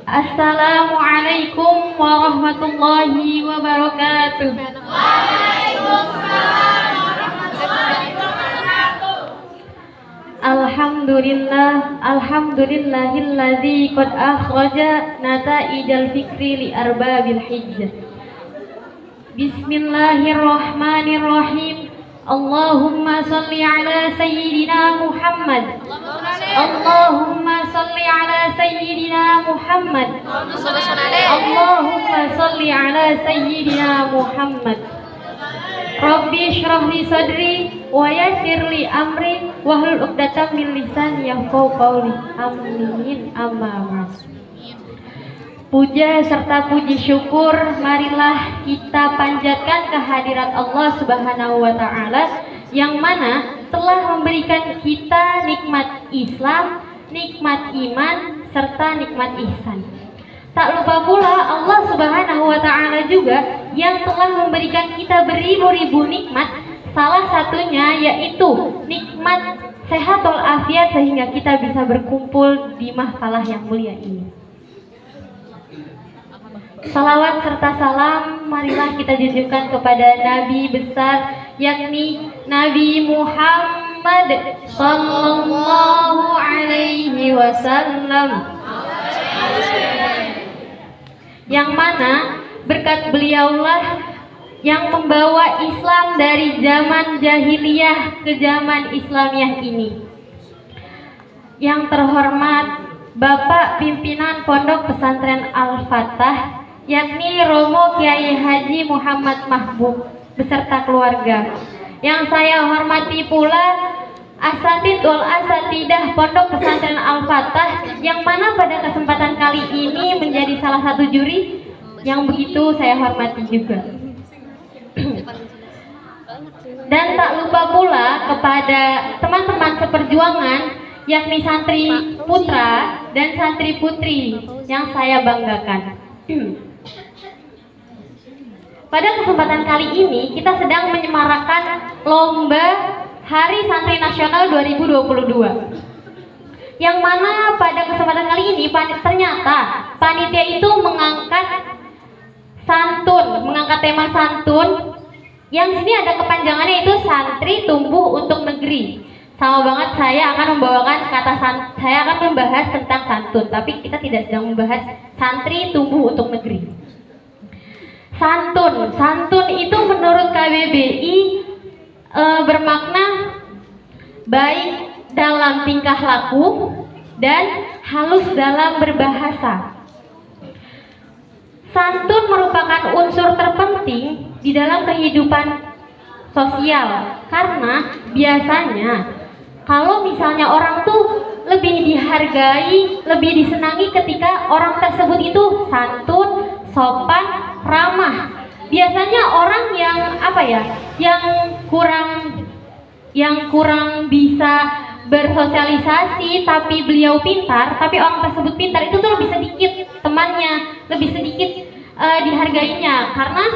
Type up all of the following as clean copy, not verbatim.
Assalamualaikum warahmatullahi wabarakatuh. Waalaikumsalam warahmatullahi wabarakatuh. Alhamdulillahilladzi qad akhraja nata'ijal fikri li arbabil hijjah. Bismillahirrahmanirrahim. Allahumma salli ala sayyidina Muhammad. Allahumma salli ala sayyidina Muhammad. Allahumma salli ala sayyidina Muhammad. Rabbi shrah li sadri wa yassir li amri wahlul 'uqdatam min lisani yafqahu qawli. Amin. Amma ba'd. Puja serta puji syukur marilah kita panjatkan kehadirat Allah Subhanahu wa taala yang mana telah memberikan kita nikmat Islam, nikmat iman serta nikmat ihsan. Tak lupa pula Allah Subhanahu wa taala juga yang telah memberikan kita beribu-ribu nikmat, salah satunya yaitu nikmat sehat walafiat sehingga kita bisa berkumpul di mahfalah yang mulia ini. Salawat serta salam marilah kita junjukkan kepada Nabi besar yakni Nabi Muhammad sallallahu alaihi wasallam, yang mana berkat beliaulah yang membawa Islam dari zaman jahiliyah ke zaman Islamiyah ini. Yang terhormat Bapak Pimpinan Pondok Pesantren Al-Fatah yakni Romo Kiai Haji Muhammad Mahbub beserta keluarga. Yang saya hormati pula Asatid wal Asatidah Pondok Pesantren Al-Fatah yang mana pada kesempatan kali ini menjadi salah satu juri yang begitu saya hormati juga. Dan tak lupa pula kepada teman-teman seperjuangan yakni santri putra dan santri putri yang saya banggakan. Pada kesempatan kali ini kita sedang menyemarakan lomba Hari Santri Nasional 2022, yang mana pada kesempatan kali ini ternyata panitia itu mengangkat tema santun, yang sini ada kepanjangannya itu santri tumbuh untuk negeri. Sama banget saya akan membahas tentang santun, tapi kita tidak sedang membahas santri tumbuh untuk negeri. Santun itu menurut KBBI bermakna baik dalam tingkah laku dan halus dalam berbahasa. Santun merupakan unsur terpenting di dalam kehidupan sosial karena biasanya kalau misalnya orang tuh lebih dihargai, lebih disenangi ketika orang tersebut itu santun, sopan, ramah. Biasanya orang yang kurang bisa bersosialisasi tapi beliau pintar, tapi orang tersebut pintar itu tuh lebih sedikit temannya, lebih sedikit dihargainya karena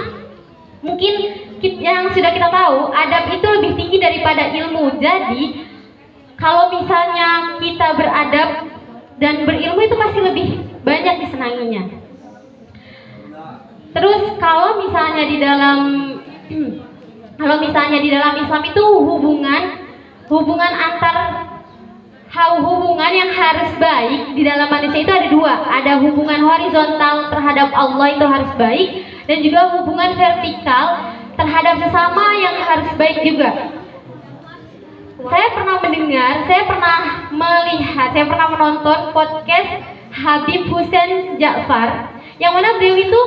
mungkin yang sudah kita tahu adab itu lebih tinggi daripada ilmu. Jadi kalau misalnya kita beradab dan berilmu itu pasti lebih banyak disenanginya. Terus kalau misalnya di dalam Islam itu hubungan yang harus baik di dalam manusia itu ada dua. Ada hubungan horizontal terhadap Allah itu harus baik, dan juga hubungan vertikal terhadap sesama yang harus baik juga. Saya pernah mendengar, saya pernah menonton podcast Habib Hussein Ja'far, yang mana beliau itu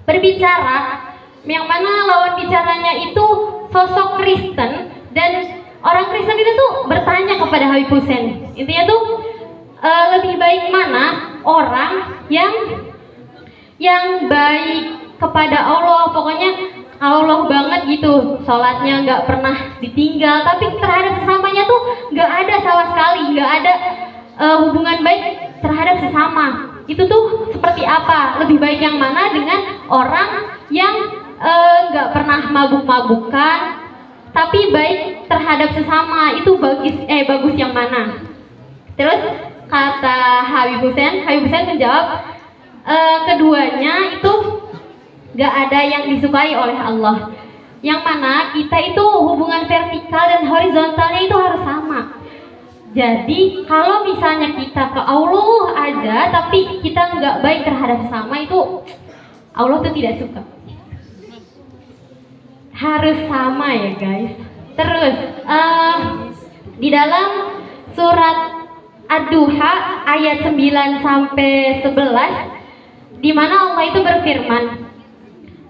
berbicara, yang mana lawan bicaranya itu sosok Kristen, dan orang Kristen itu tuh bertanya kepada Habib Hussein, intinya tuh lebih baik mana orang yang baik kepada Allah, pokoknya Allah banget gitu, sholatnya nggak pernah ditinggal, tapi terhadap sesamanya tuh nggak ada sama sekali, nggak ada hubungan baik terhadap sesama. Itu tuh seperti apa? Lebih baik yang mana dengan orang yang nggak pernah mabuk-mabukan tapi baik terhadap sesama? Itu bagus yang mana? Terus kata Habib Hussein menjawab, Keduanya itu gak ada yang disukai oleh Allah. Yang mana kita itu hubungan vertikal dan horizontalnya itu harus sama. Jadi kalau misalnya kita ke Allah aja tapi kita nggak baik terhadap sesama, itu Allah tuh tidak suka. Harus sama ya guys. Terus di dalam surat Ad-Duha ayat 9 sampai 11, di mana Allah itu berfirman,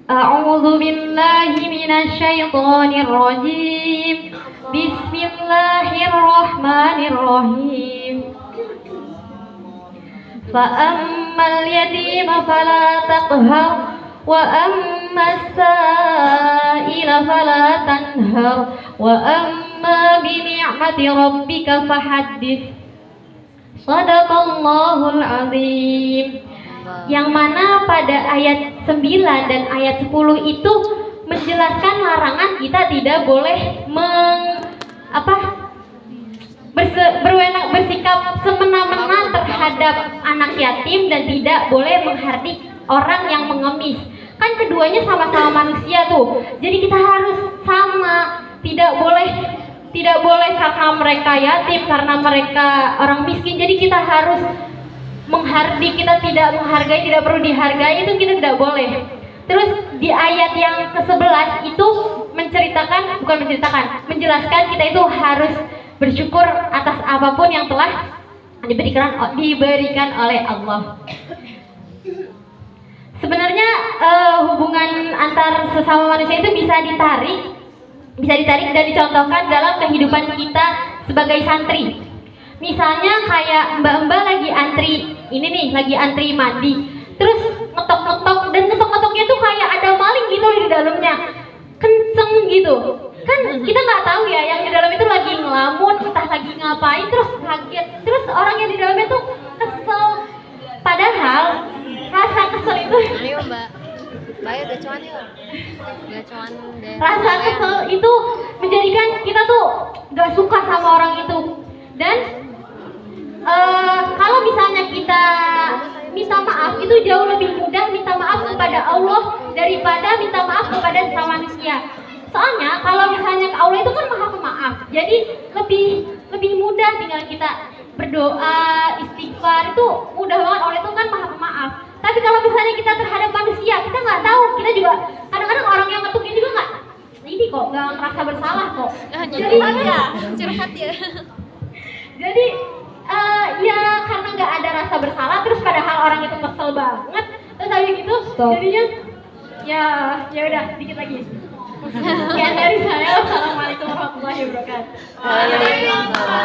A'udzu billahi minasyaitonir rajim. Bismillahirrahmanirrahim. Fa ammal yatima fala taqhar wa ammas sa'ila fala tanhar wa amma bi ni'mati rabbika fahaddits. Shadaqallahul azim. Yang mana pada ayat 9 dan ayat 10 itu menjelaskan larangan kita tidak boleh bersikap semena-mena terhadap anak yatim dan tidak boleh menghardik orang yang mengemis. Kan keduanya sama-sama manusia tuh. Jadi kita harus sama, tidak boleh karena mereka yatim, karena mereka orang miskin. Jadi kita harus menghardik, kita tidak menghargai, tidak perlu dihargai, itu kita tidak boleh. Terus di ayat yang ke-11 itu menjelaskan kita itu harus bersyukur atas apapun yang telah diberikan oleh Allah. Sebenarnya hubungan antar sesama manusia itu bisa ditarik dan dicontohkan dalam kehidupan kita sebagai santri. Misalnya kayak mbak-mbak lagi antri mandi, terus ngetok-ngetok, dan ngetok-ngetoknya tuh kayak ada maling gitu di dalamnya, kenceng gitu. Kan kita nggak tahu ya, yang di dalam itu lagi ngelamun, entah lagi ngapain, terus kaget, terus orang yang di dalamnya tuh kesel. Padahal rasa kesel itu, ayo mbak, bayar gacuan yuk, gacuan deh. Rasa kesel itu menjadikan kita tuh nggak suka sama orang itu. Dan kalau misalnya kita minta maaf, itu jauh lebih mudah minta maaf kepada Allah daripada minta maaf kepada sesama manusia. Soalnya kalau misalnya ke Allah itu kan maha pemaaf, jadi lebih mudah tinggal kita berdoa, istighfar, itu mudah banget. Allah itu kan maha pemaaf. Tapi kalau misalnya kita terhadap manusia, kita nggak tahu, kita juga kadang-kadang orang yang ngetuk ini juga nggak ngerasa bersalah kok. Jadi curhat ya. Jadi ya karena nggak ada rasa bersalah, terus padahal orang itu kesel banget, terus habis gitu jadinya ya udah dikit lagi. Sekian dari saya. Wassalamualaikum warahmatullahi wabarakatuh. Waalaikumsalam.